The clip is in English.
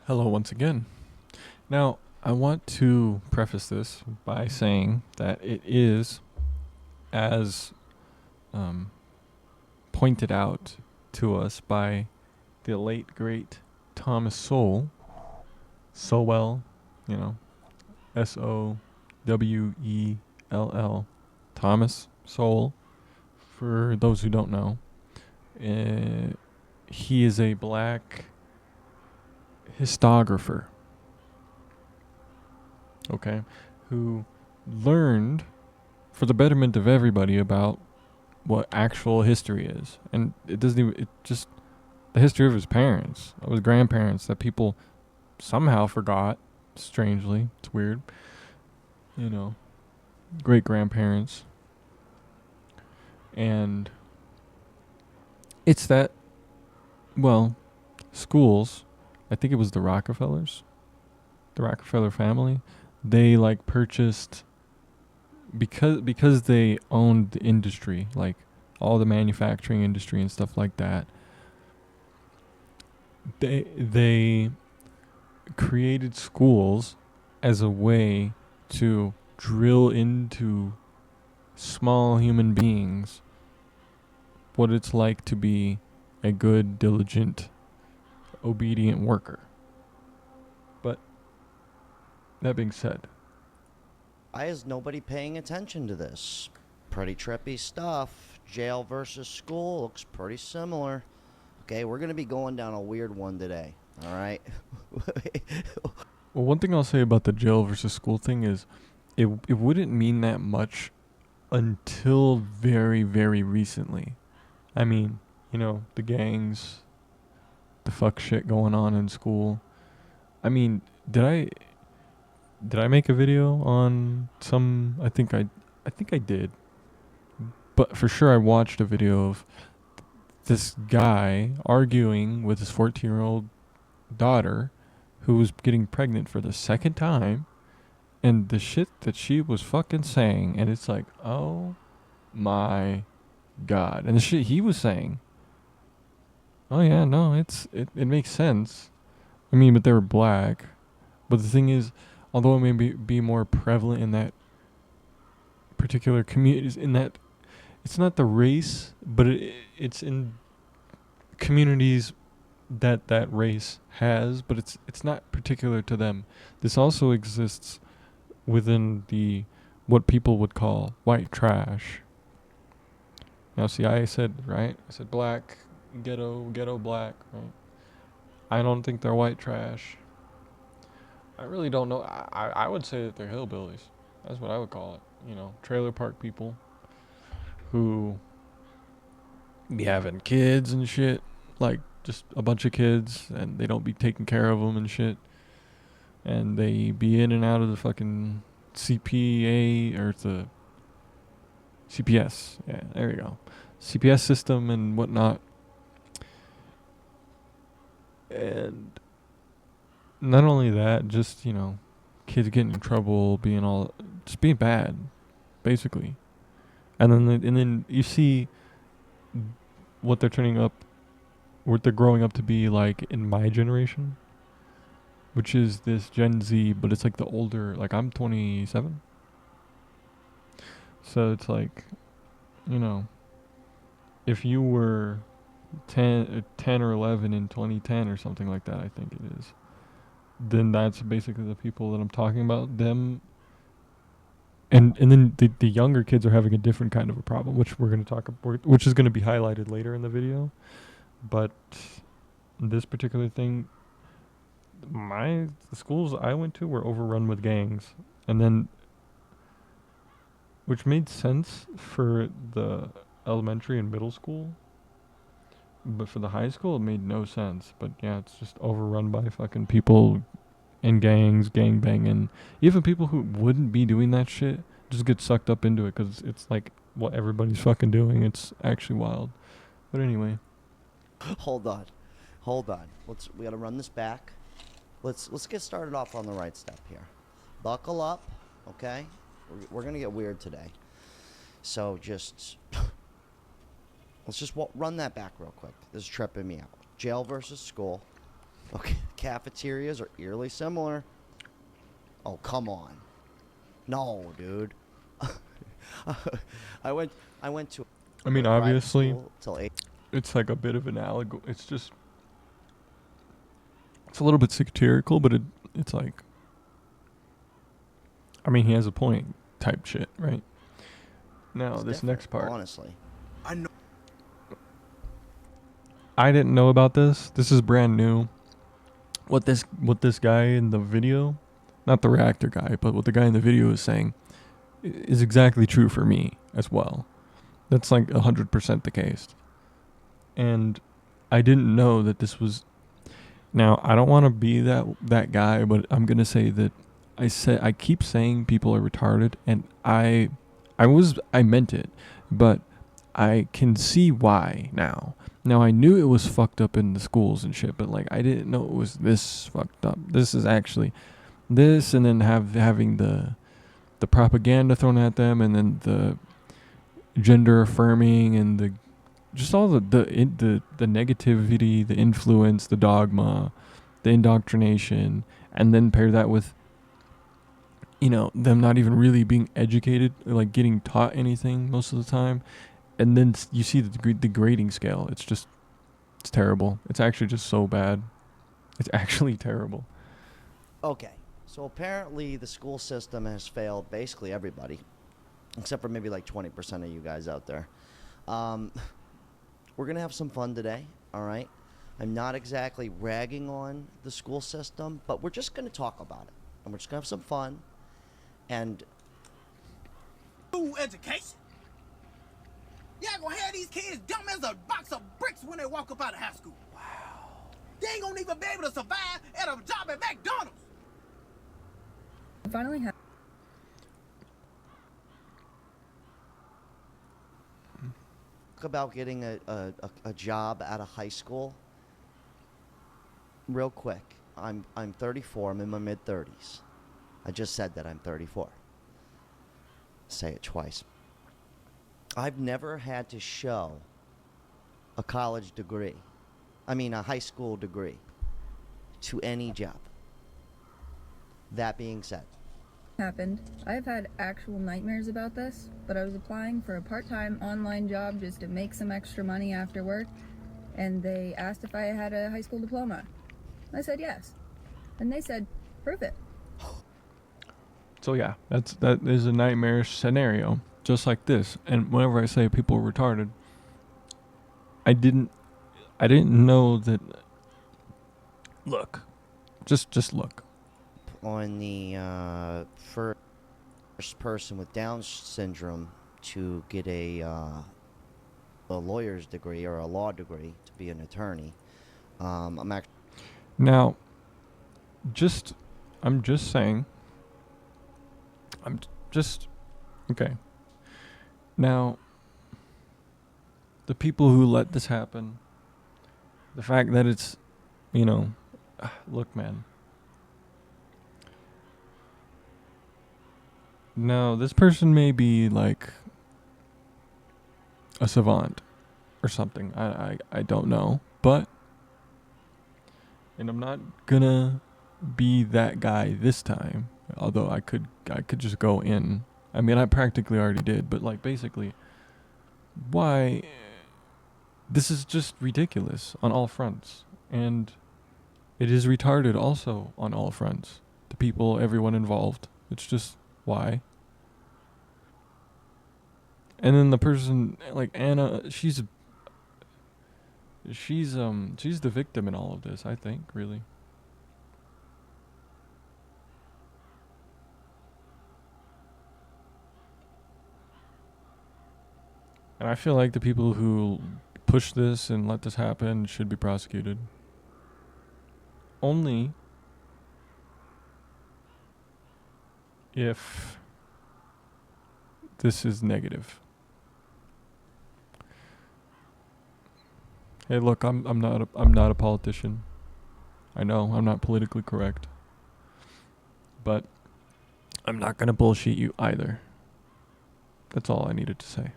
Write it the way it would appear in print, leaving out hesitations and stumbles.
Hello once again. Now, I want to preface this by saying that it is, as um, pointed out to us by the late great Thomas Sowell, you know, Sowell, Thomas Sowell. For those who don't know, uh, he is a black histographer. Okay, who learned for the betterment of everybody about what actual history is. And it doesn't even, it just, the history of his parents, of his grandparents that people somehow forgot, strangely. It's weird. You know, great grandparents. And it's that, well, schools, I think it was the Rockefeller family, they like purchased because they owned the industry, like all the manufacturing industry and stuff like that. They created schools as a way to drill into small human beings what it's like to be a good, diligent, obedient worker. But that being said, Why is nobody paying attention to this? Pretty trippy stuff. Jail versus school looks pretty similar. Okay, we're going to be going down a weird one today. All right. well, one thing I'll say about the jail versus school thing is it wouldn't mean that much until very, very recently. I mean, the gangs, the fuck shit going on in school. I mean, did I make a video on some? I think I did, but for sure I watched a video of this guy arguing with his 14-year-old daughter, who was getting pregnant for the second time, and the shit that she was fucking saying, and it's like, oh my god, and the shit he was saying. Oh yeah, no, it makes sense. I mean, but they were black. But the thing is, although it may be more prevalent in that particular community, in that it's not the race, but it's in communities that race has, but it's not particular to them. This also exists within the what people would call white trash. Now, see, I said right. I said black, ghetto black. Right. I don't think they're white trash. I really don't know. I would say that they're hillbillies. That's what I would call it. Trailer park people who be having kids and shit. Like, just a bunch of kids, and they don't be taking care of them and shit. And they be in and out of the fucking CPA, or the CPS. Yeah, there you go. CPS system and whatnot. And not only that, just, kids getting in trouble, just being bad, basically. And then you see what they're turning up, what they're growing up to be like in my generation, which is this Gen Z, but it's like the older, like I'm 27. So it's like, you know, if you were 10 or 11 in 2010 or something like that, I think it is, then that's basically the people that I'm talking about. Them, and then the younger kids are having a different kind of a problem, which we're going to talk about, which is going to be highlighted later in the video. But this particular thing, the schools I went to were overrun with gangs, and then, which made sense for the elementary and middle school, but for the high school it made no sense. But yeah, it's just overrun by fucking people in gangs, gang banging. Even people who wouldn't be doing that shit just get sucked up into it because it's like what everybody's fucking doing. It's actually wild. But anyway, Hold on. Hold on. We got to run this back. Let's get started off on the right step here. Buckle up, okay? We're going to get weird today. So just let's just run that back real quick. This is tripping me out. Jail versus school. Okay, cafeterias are eerily similar. Oh, come on. No, dude. I went to I mean, a private obviously, school till 8. it's like a bit of an allegory. It's a little bit satirical, but it's like, I mean, he has a point type shit, right? Now, It's this different, next part. honestly. I didn't know about this. This is brand new. What this guy in the video, not the reactor guy, but what the guy in the video is saying is exactly true for me as well. That's like 100% the case. And I didn't know that this was. Now, I don't want to be that guy, but I'm going to say that I keep saying people are retarded, and I meant it, but I can see why now. Now, I knew it was fucked up in the schools and shit, but like I didn't know it was this fucked up. This is actually this, and then having the propaganda thrown at them, and then the gender affirming, and the just all the negativity, the influence, the dogma, the indoctrination, and then pair that with them not even really being educated, like getting taught anything most of the time, and then you see the grading scale. It's terrible. It's actually just so bad. It's actually terrible. Okay, so apparently the school system has failed basically everybody, except for maybe like 20% of you guys out there. Um, we're going to have some fun today, all right? I'm not exactly ragging on the school system, but we're just going to talk about it. And we're just going to have some fun. And School education? Y'all gonna have these kids dumb as a box of bricks when they walk up out of high school. Wow. They ain't gonna even be able to survive at a job at McDonald's. Finally have about getting a job out of high school, real quick. I'm 34. I'm in my mid-30s. I just said that I'm 34. Say it twice. I've never had to show a college degree. I mean, a high school degree to any job. That being said, happened. I've had actual nightmares about this, but I was applying for a part-time online job just to make some extra money after work, and they asked if I had a high school diploma. I said yes. And they said, prove it. So yeah, that is a nightmarish scenario, just like this. And whenever I say people are retarded, I didn't know that. Look, just look. on the first person with Down syndrome to get a lawyer's degree or a law degree to be an attorney. I'm actually Now, I'm just saying. Okay. Now, the people who let this happen, the fact that it's, look, man. No, this person may be like a savant or something. I don't know, but, and I'm not gonna be that guy this time. Although I could just go in. I mean, I practically already did, but like basically, why? This is just ridiculous on all fronts, and it is retarded also on all fronts. The people, everyone involved. It's just why. And then the person like Anna, she's the victim in all of this, I think, really. And I feel like the people who push this and let this happen should be prosecuted. Only if this is negative. Hey, look, I'm not a politician. I know I'm not politically correct. But I'm not going to bullshit you either. That's all I needed to say.